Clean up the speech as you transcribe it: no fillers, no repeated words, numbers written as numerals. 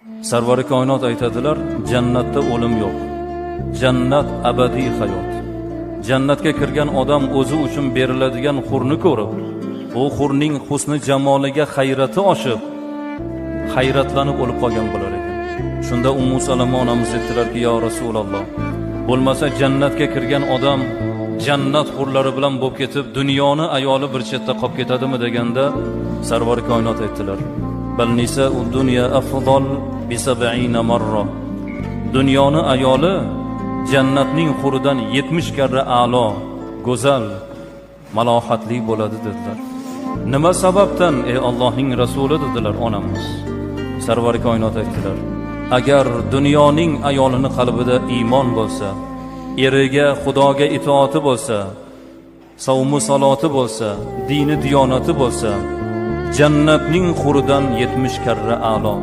Sarvari koinot aytadilar, jannatda o'lim yo'q. Jannat abadiy hayot. Jannatga kirgan odam o'zi uchun beriladigan hurni ko'rib, u hurning husni jamoliga hayrati oshib, hayratlanib o'lib qolgan bo'lar ekan. Shunda Ummu Salama onamiz aytdilarki, yo Rasululloh, bo'lmasa jannatga kirgan odam jannat hurlari bilan bo'lib ketib, dunyoni ayoli bir chetda qolib ketadimi deganda, Sarvari koinot aytdilar, bal nisa'ud dunya afdal bi 70 marra. Dunyoni ayoli jannatning huridan 70 karra a'lo, go'zal, malohatli bo'ladi dedilar. Nima sababdan ey Allohning rasuli dedilar onamiz. Sarvari koinot aytdilar, agar dunyoning ayolini qalbida iymon bo'lsa, eriga, Xudoga itoati bo'lsa, savmi saloti bo'lsa, dini diyonati bo'lsa, jannatning huridan 70 karra a'lo.